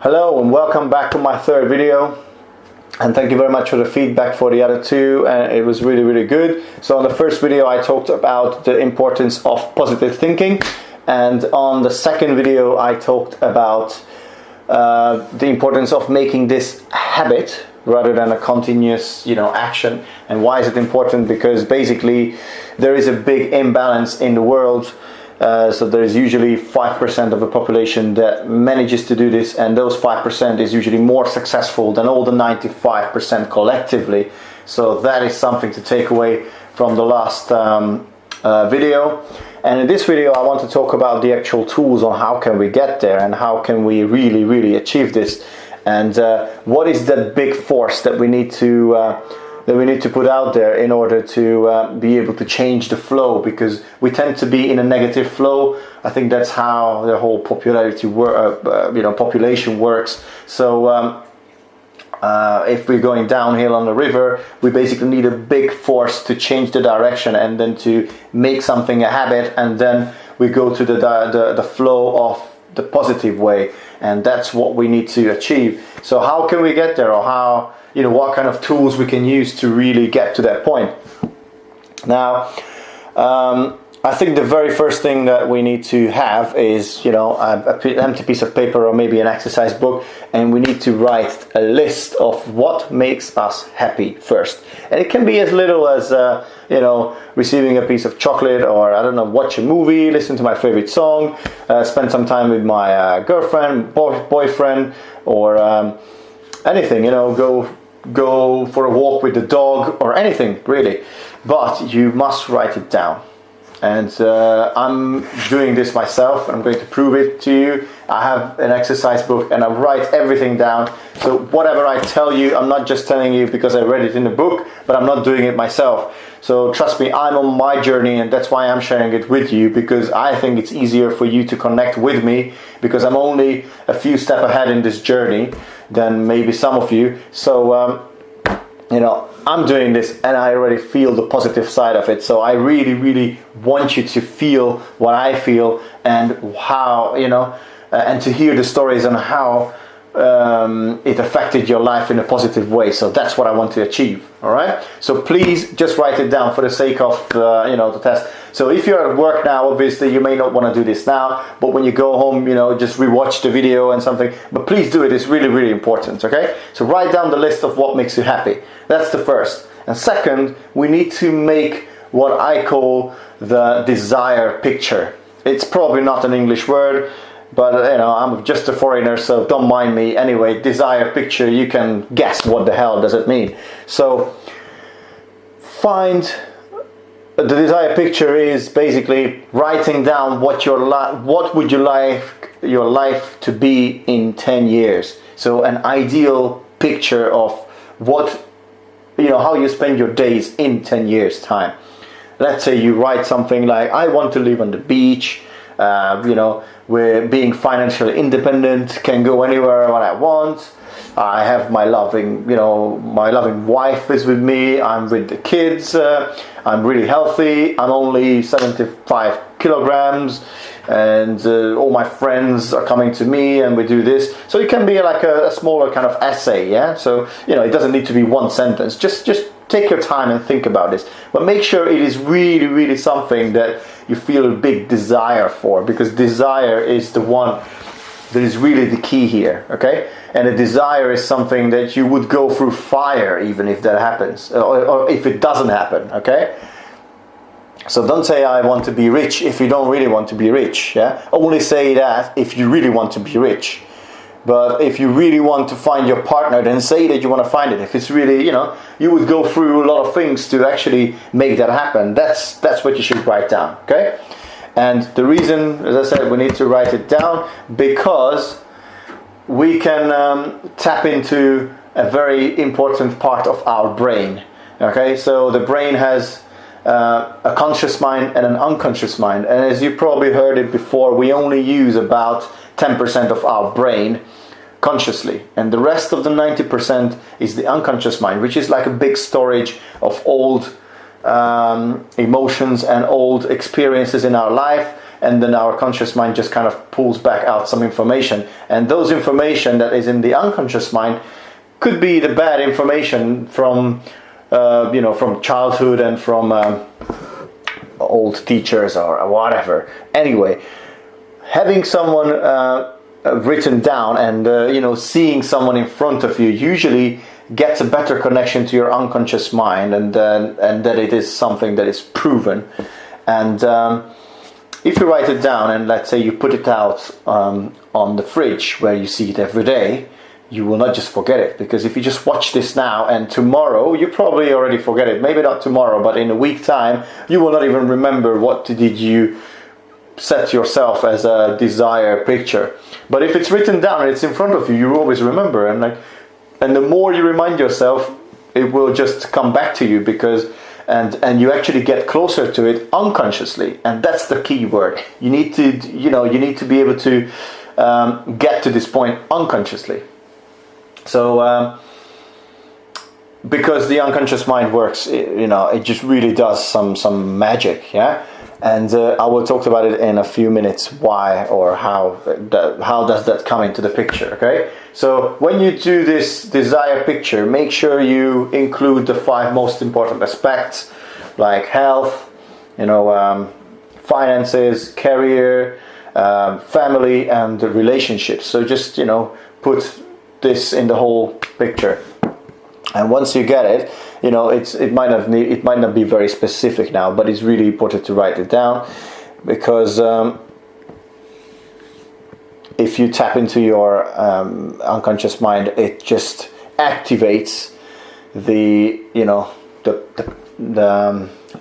Hello and welcome back to my third video, and thank you very much for the feedback for the other two, and it was really good. So on the first video I talked about the importance of positive thinking, and on the second video I talked about the importance of making this a habit rather than a continuous action. And why is it important? Because basically there is a big imbalance in the world. So there is usually 5% of the population that manages to do this, and those 5% is usually more successful than all the 95% collectively. So that is something to take away from the last video. And in this video I want to talk about the actual tools on how can we get there and how can we really achieve this, and what is that big force that we need to put out there in order to be able to change the flow, because we tend to be in a negative flow. I think that's how the whole population works. So if we're going downhill on the river, we basically need a big force to change the direction and then to make something a habit, and then we go to the flow of the positive way, and that's what we need to achieve. So how can we get there, or how, what kind of tools we can use to really get to that point? Now, I think the very first thing that we need to have is, an empty piece of paper or maybe an exercise book, and we need to write a list of what makes us happy first. And it can be as little as, receiving a piece of chocolate, or I don't know, watch a movie, listen to my favorite song, spend some time with my girlfriend, boyfriend, or anything, go for a walk with the dog, or anything really. But you must write it down. And I'm doing this myself. I'm going to prove it to you. I have an exercise book and I write everything down. So whatever I tell you, I'm not just telling you because I read it in the book, but I'm not doing it myself. So trust me, I'm on my journey, and that's why I'm sharing it with you, because I think it's easier for you to connect with me, because I'm only a few steps ahead in this journey than maybe some of you. So I'm doing this and I already feel the positive side of it. So I really want you to feel what I feel, and how, and to hear the stories on how it affected your life in a positive way. So that's what I want to achieve. All right. So please just write it down for the sake of the test. So if you're at work now, obviously you may not want to do this now, but when you go home, just rewatch the video and something. But please do it. It's really important. Okay. So write down the list of what makes you happy. That's the first. And second, we need to make what I call the desire picture. It's probably not an English word, but I'm just a foreigner, so don't mind me. Anyway, desire picture, you can guess what the hell does it mean. So find the desire picture is basically writing down what would you like your life to be in 10 years. So an ideal picture of what, how you spend your days in 10 years time. Let's say you write something like, I want to live on the beach, where being financially independent, can go anywhere when I want. I have my loving wife is with me. I'm with the kids. I'm really healthy. I'm only 75 kilograms, and all my friends are coming to me, and we do this. So it can be like a smaller kind of essay, yeah. So it doesn't need to be one sentence. Just take your time and think about this, but make sure it is really something that you feel a big desire for, because desire is the one that is really the key here, okay? And a desire is something that you would go through fire even if that happens, or if it doesn't happen, okay? So don't say I want to be rich if you don't really want to be rich, yeah? Only say that if you really want to be rich. But if you really want to find your partner, then say that you want to find it. If it's really, you would go through a lot of things to actually make that happen. That's what you should write down, okay? And the reason, as I said, we need to write it down, because we can tap into a very important part of our brain, okay? So the brain has a conscious mind and an unconscious mind. And as you probably heard it before, we only use about 10% of our brain consciously, and the rest of the 90% is the unconscious mind, which is like a big storage of old emotions and old experiences in our life and then our conscious mind just kind of pulls back out some information. And those information that is in the unconscious mind could be the bad information from from childhood and from old teachers or whatever. Anyway, having someone written down and seeing someone in front of you usually gets a better connection to your unconscious mind, and that it is something that is proven. And if you write it down and let's say you put it out on the fridge where you see it every day, you will not just forget it. Because if you just watch this now and tomorrow, you probably already forget it. Maybe not tomorrow, but in a week time, you will not even remember what did you set yourself as a desire picture. But if it's written down and it's in front of you, you always remember. And the more you remind yourself, it will just come back to you, because and you actually get closer to it unconsciously. And that's the key word. You need to be able to get to this point unconsciously. So because the unconscious mind works, it just really does some magic, yeah. And I will talk about it in a few minutes, why or how does that come into the picture, okay? So when you do this desire picture, make sure you include the 5 most important aspects, like health, finances, career, family, and relationships. So just, put this in the whole picture. And once you get it, it might not be very specific now, but it's really important to write it down, because if you tap into your unconscious mind, it just activates the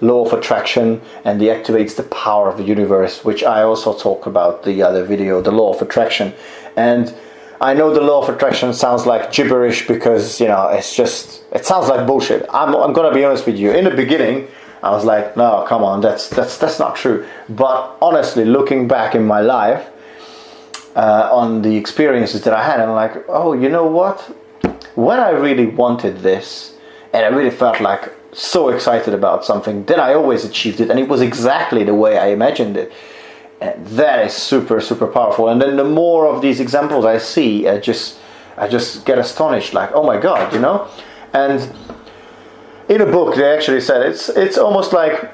law of attraction, and it activates the power of the universe, which I also talk about the other video, the law of attraction. And I know the law of attraction sounds like gibberish, because it sounds like bullshit. I'm gonna be honest with you. In the beginning, I was like, no, come on, that's not true. But honestly, looking back in my life, on the experiences that I had, I'm like, oh, you know what? When I really wanted this, and I really felt like so excited about something, then I always achieved it, and it was exactly the way I imagined it. And that is super, super powerful. And then the more of these examples I see, I just get astonished, like, oh my God, And in a book, they actually said it's almost like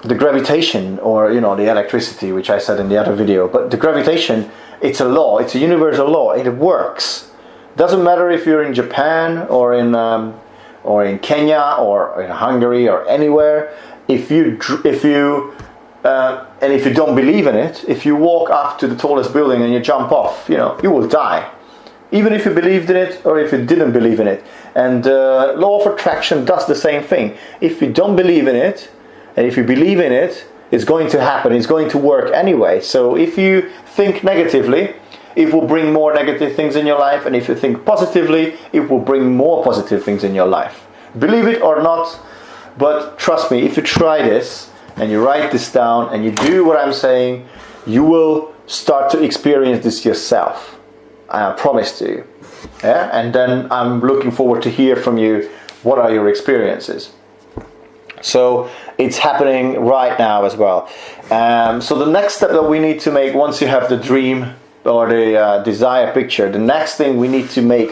the gravitation, or the electricity, which I said in the other video. But the gravitation, it's a law. It's a universal law. It works. Doesn't matter if you're in Japan or in Kenya or in Hungary or anywhere. If you don't believe in it, if you walk up to the tallest building and you jump off, you will die. Even if you believed in it or if you didn't believe in it. And law of attraction does the same thing. If you don't believe in it, and if you believe in it, it's going to happen. It's going to work anyway. So if you think negatively, it will bring more negative things in your life. And if you think positively, it will bring more positive things in your life. Believe it or not, but trust me, if you try this, and you write this down, and you do what I'm saying, you will start to experience this yourself. I promise to you. Yeah? And then I'm looking forward to hear from you, what are your experiences. So it's happening right now as well. So the next step that we need to make, once you have the dream or the desire picture, the next thing we need to make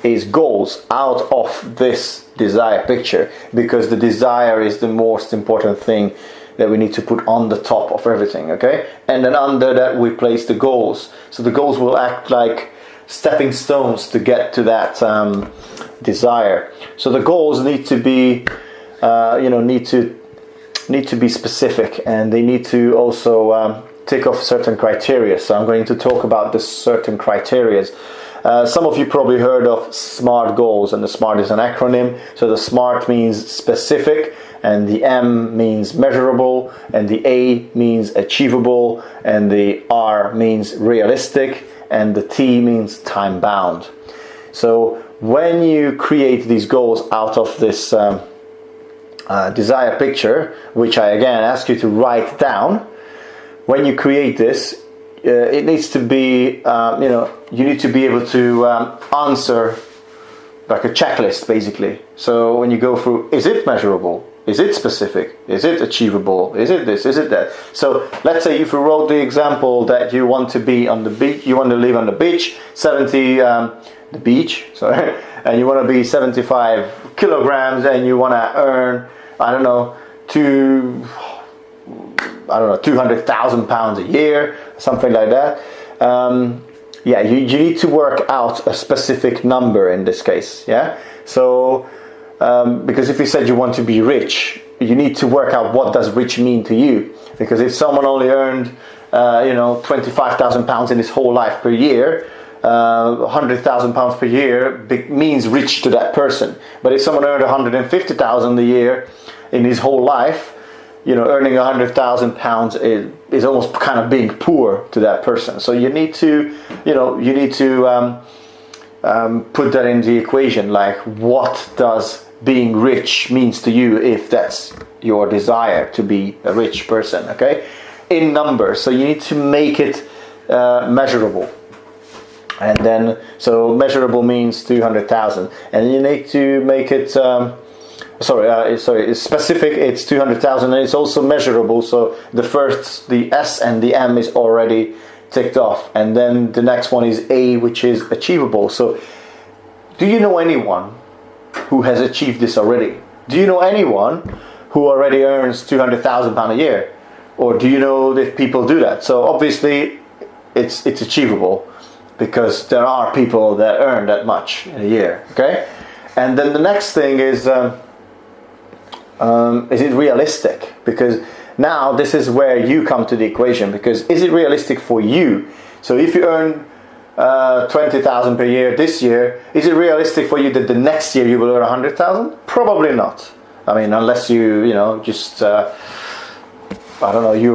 is goals out of this desire picture, because the desire is the most important thing that we need to put on the top of everything, okay? And then under that we place the goals. So the goals will act like stepping stones to get to that desire. So the goals need to be, need to be specific, and they need to also tick off certain criteria. So I'm going to talk about the certain criteria. Some of you probably heard of SMART goals, and the SMART is an acronym. So the SMART means specific, and the M means measurable, and the A means achievable, and the R means realistic, and the T means time bound. So when you create these goals out of this desire picture, which I again ask you to write down, when you create this, it needs to be, you need to be able to answer like a checklist, basically. So when you go through, is it measurable? Is it specific? Is it achievable? Is it this? Is it that? So let's say if you wrote the example that you want to be on the beach, you want to live on the beach, and you want to be 75 kilograms, and you want to earn, I don't know, 200,000 pounds a year, something like that. You need to work out a specific number in this case. Yeah. So because if you said you want to be rich, you need to work out what does rich mean to you. Because if someone only earned 25,000 pounds in his whole life per year, 100,000 pounds per year means rich to that person. But if someone earned 150,000 a year in his whole life, earning 100,000 pounds is almost kind of being poor to that person. So you need to put that in the equation. Like, what does being rich means to you if that's your desire to be a rich person? Okay, in numbers. So you need to make it measurable. And then, so measurable means 200,000, and you need to make it. It's specific. It's 200,000, and it's also measurable. So the S and the M is already ticked off, and then the next one is A, which is achievable. So, do you know anyone who has achieved this already? Do you know anyone who already earns 200,000 pounds a year, or do you know if people do that? So obviously, it's achievable, because there are people that earn that much in a year. Okay, and then the next thing is it realistic? Because now this is where you come to the equation. Because is it realistic for you? So if you earn 20,000 per year this year, is it realistic for you that the next year you will earn 100,000? Probably not. I mean, unless you're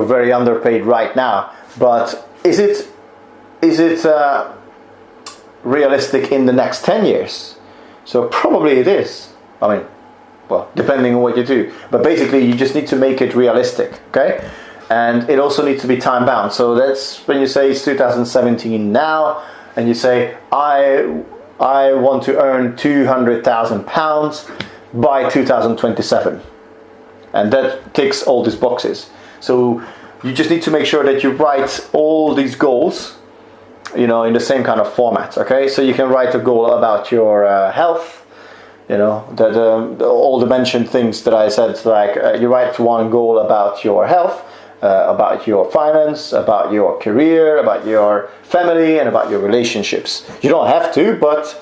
very underpaid right now. But is it realistic in the next 10 years? So probably it is. I mean, well, depending on what you do. But basically, you just need to make it realistic, okay? And it also needs to be time bound. So that's when you say it's 2017 now, and you say, I want to earn 200,000 pounds by 2027. And that ticks all these boxes. So you just need to make sure that you write all these goals, in the same kind of format, okay? So you can write a goal about your health, that all the mentioned things that I said, like you write one goal about your health, about your finance, about your career, about your family, and about your relationships. You don't have to, but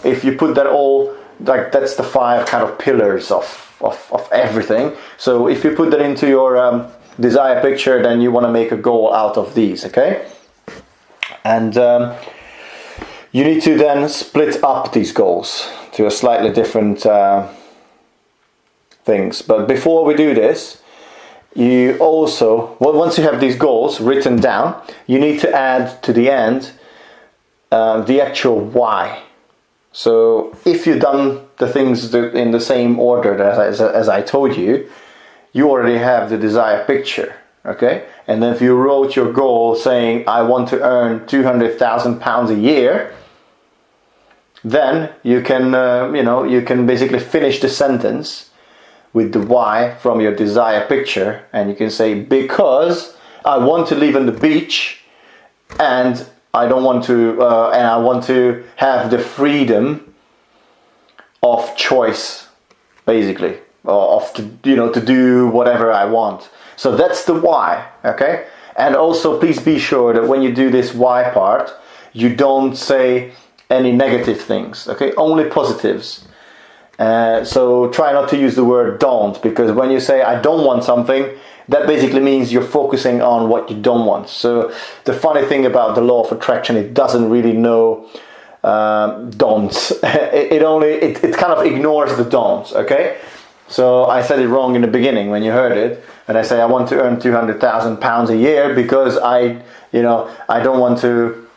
if you put that all, like, that's the 5 kind of pillars of everything. So if you put that into your desire picture, then you want to make a goal out of these, okay? And you need to then split up these goals to a slightly different things. But before we do this, you also, once you have these goals written down, you need to add to the end the actual why. So if you've done the things in the same order as I told you, you already have the desired picture. Okay, and then if you wrote your goal saying, I want to earn 200,000 pounds a year, then you can you can basically finish the sentence with the why from your desire picture, and you can say, because I want to live on the beach, and I don't want to and I want to have the freedom of choice, basically, or to do whatever I want. So that's the why, okay? And also, please be sure that when you do this why part, you don't say any negative things, okay? Only positives. So try not to use the word don't, because when you say I don't want something, that basically means you're focusing on what you don't want. So the funny thing about the law of attraction, it doesn't really know don'ts. It kind of ignores the don'ts, okay? So I said it wrong in the beginning when you heard it, and I say I want to earn 200,000 pounds a year because I don't want to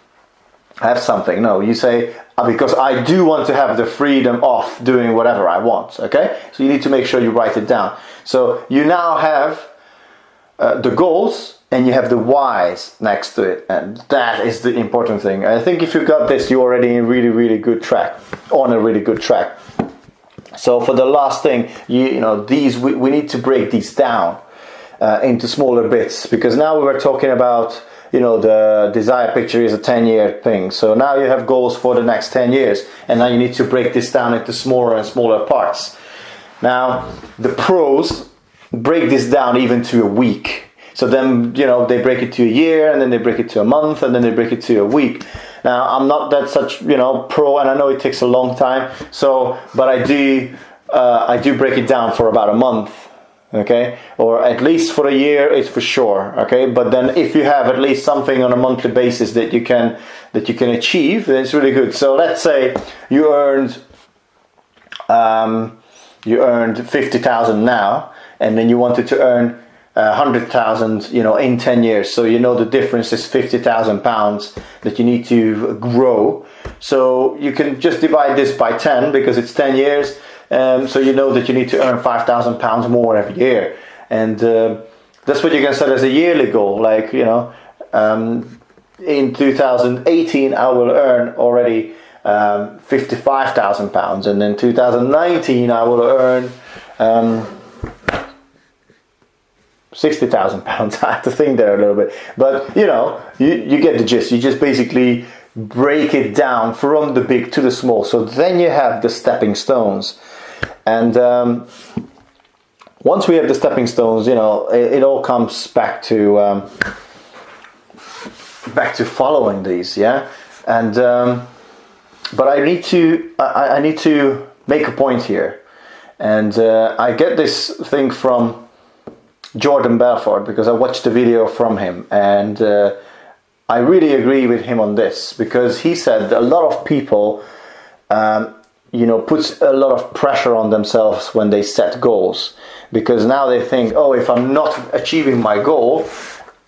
have something. No, you say because I do want to have the freedom of doing whatever I want. Okay, so you need to make sure you write it down. So you now have the goals and you have the whys next to it, and that is the important thing. I think if you got this, you're already in really good track, on a really good track. So for the last thing, these we need to break these down into smaller bits, because now we were talking about, the desire picture is a 10-year thing. So now you have goals for the next 10 years, and now you need to break this down into smaller and smaller parts. Now, the pros break this down even to a week. So then, they break it to a year, and then they break it to a month, and then they break it to a week. Now, I'm not that such, pro, and I know it takes a long time. So, but I do break it down for about a month. Okay, or at least for a year, it's for sure. Okay, but then if you have at least something on a monthly basis that you can achieve, then it's really good. So let's say you earned 50,000 now, and then you wanted to earn 100,000, in 10 years. So the difference is 50,000 pounds that you need to grow. So you can just divide this by 10 because it's 10 years. So that you need to earn 5,000 pounds more every year, and that's what you can set as a yearly goal. Like in 2018 I will earn already 55,000 pounds, and in 2019 I will earn 60,000 pounds. I have to think there a little bit, but you get the gist. You just basically break it down from the big to the small. So then you have the stepping stones. And once we have the stepping stones, it all comes back to following these, yeah. And but I need to make a point here, and I get this thing from Jordan Belfort because I watched the video from him, and I really agree with him on this, because he said that a lot of people puts a lot of pressure on themselves when they set goals, because now they think, oh, if I'm not achieving my goal,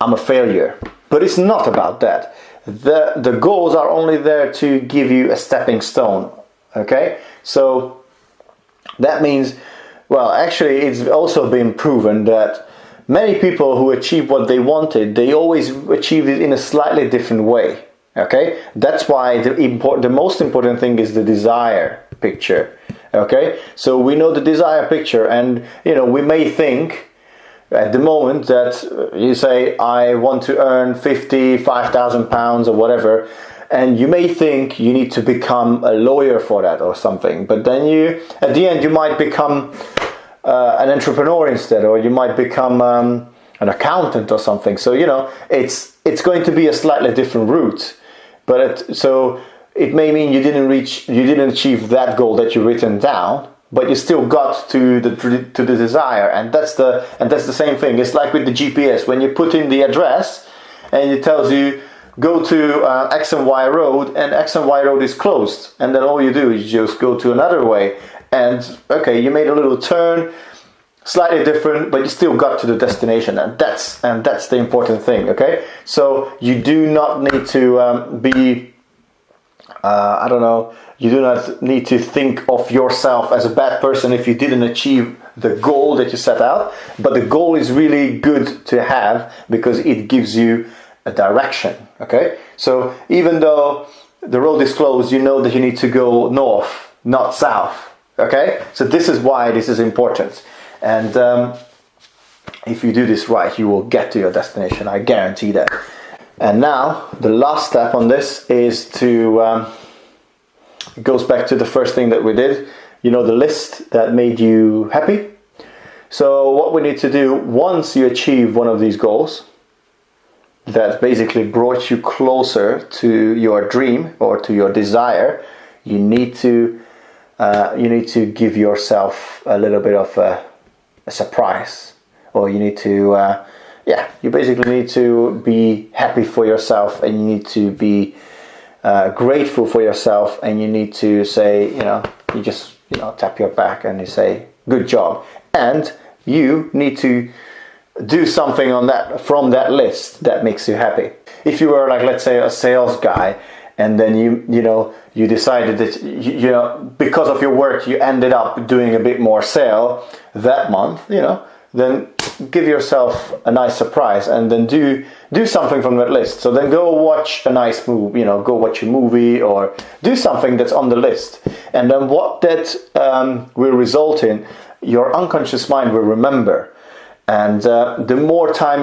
I'm a failure. But it's not about that. The goals are only there to give you a stepping stone. Okay, so that means, well, actually it's also been proven that many people who achieve what they wanted, they always achieved it in a slightly different way. Okay, that's why the most important thing is the desire picture. Okay, so we know the desire picture, and we may think at the moment that you say, I want to earn 55,000 pounds or whatever, and you may think you need to become a lawyer for that or something, but then at the end you might become an entrepreneur instead, or you might become an accountant or something. So it's going to be a slightly different route. But so it may mean you didn't achieve that goal that you written down, but you still got to the desire, and that's the same thing. It's like with the GPS. When you put in the address, and it tells you go to X and Y road, and X and Y road is closed, and then all you do is just go to another way, and okay, you made a little turn, slightly different, but you still got to the destination, and that's the important thing. Okay, so you do not need to be you do not need to think of yourself as a bad person if you didn't achieve the goal that you set out, but the goal is really good to have because it gives you a direction. Okay, so even though the road is closed, you know that you need to go north, not south. Okay, so this is why this is important. And if you do this right, you will get to your destination. I guarantee that. And now the last step on this is to it goes back to the first thing that we did, the list that made you happy. So what we need to do, once you achieve one of these goals that basically brought you closer to your dream or to your desire, you need to give yourself a little bit of a surprise, or you need to you basically need to be happy for yourself, and you need to be grateful for yourself, and you need to say, you just tap your back and you say good job, and you need to do something from that list that makes you happy. If you were, like, let's say, a sales guy, and then you decided that because of your work you ended up doing a bit more sale that month, then give yourself a nice surprise, and then do something from that list. So then go watch a nice movie, go watch a movie, or do something that's on the list. And then what that will result in, your unconscious mind will remember. And the more time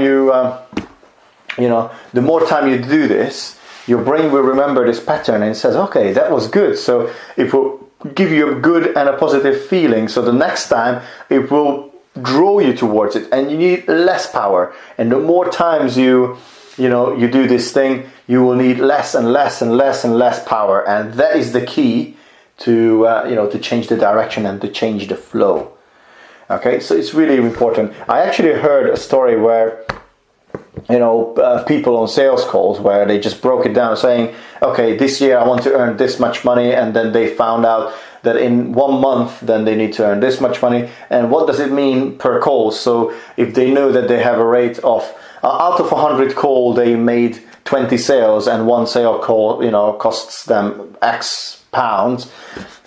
the more time you do this, your brain will remember this pattern, and it says, okay, that was good. So it will give you a good and a positive feeling. So the next time it will draw you towards it, and you need less power. And the more times you do this thing, you will need less and less and less and less power. And that is the key to to change the direction and to change the flow. Okay, so it's really important. I actually heard a story where people on sales calls where they just broke it down, saying, okay, this year I want to earn this much money, and then they found out that in 1 month then they need to earn this much money. And what does it mean per call? So if they know that they have a rate of out of 100 calls they made 20 sales, and one sale call costs them X pounds,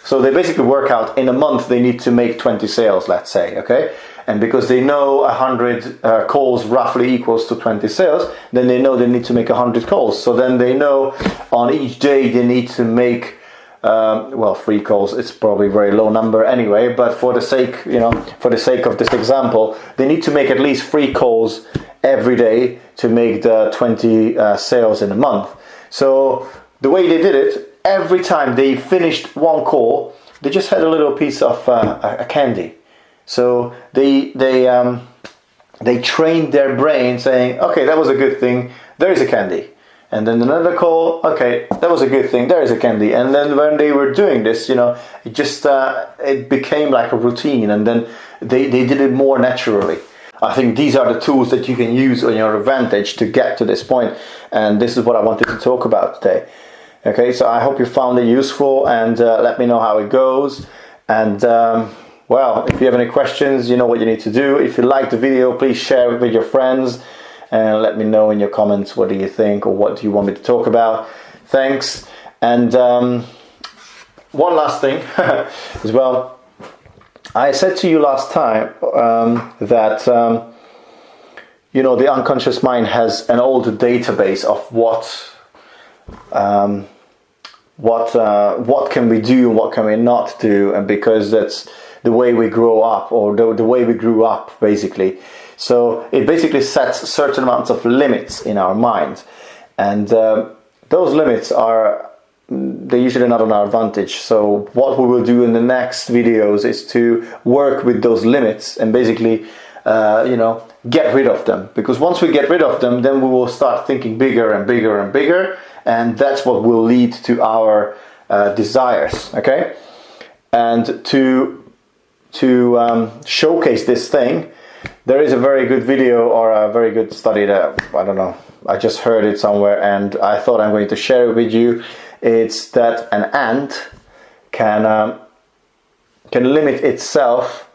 so they basically work out in a month they need to make 20 sales, let's say, okay? And because they know 100 calls roughly equals to 20 sales, then they know they need to make 100 calls. So then they know on each day they need to make 3 calls. It's probably a very low number anyway, but for the sake of this example, they need to make at least 3 calls every day to make the 20 sales in a month. So the way they did it, every time they finished one call, they just had a little piece of a candy. So they trained their brain, saying, okay, that was a good thing, there is a candy. And then another call, okay, that was a good thing, there is a candy. And then when they were doing this, it just it became like a routine, and then they did it more naturally. I think these are the tools that you can use on your advantage to get to this point, and this is what I wanted to talk about today. Okay, so I hope you found it useful, and let me know how it goes. And if you have any questions, you know what you need to do. If you like the video, please share it with your friends, and let me know in your comments what do you think, or what do you want me to talk about. Thanks. And one last thing as well. I said to you last time that the unconscious mind has an old database of what can we do and what can we not do, and because that's the way we grow up, or the way we grew up, basically. So it basically sets certain amounts of limits in our mind, and those limits they're usually not on our advantage. So what we will do in the next videos is to work with those limits and basically get rid of them, because once we get rid of them, then we will start thinking bigger and bigger and bigger, and that's what will lead to our desires. Okay, and to showcase this thing, there is a very good video or a very good study that, I don't know, I just heard it somewhere and I thought I'm going to share it with you. It's that an ant can limit itself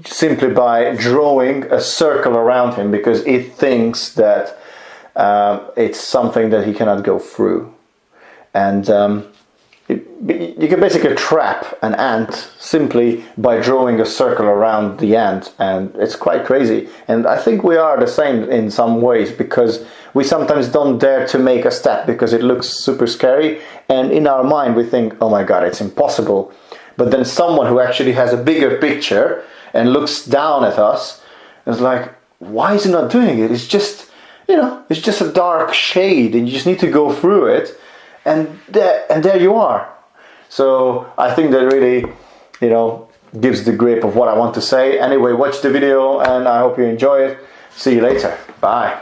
simply by drawing a circle around him, because it thinks that it's something that he cannot go through. And you can basically trap an ant simply by drawing a circle around the ant, and it's quite crazy. And I think we are the same in some ways, because we sometimes don't dare to make a step because it looks super scary, and in our mind we think, oh my god, it's impossible. But then someone who actually has a bigger picture and looks down at us is like, why is he not doing it? It's just, it's just a dark shade, and you just need to go through it. And there you are. So I think that really, gives the grip of what I want to say. Anyway, watch the video, and I hope you enjoy it. See you later. Bye.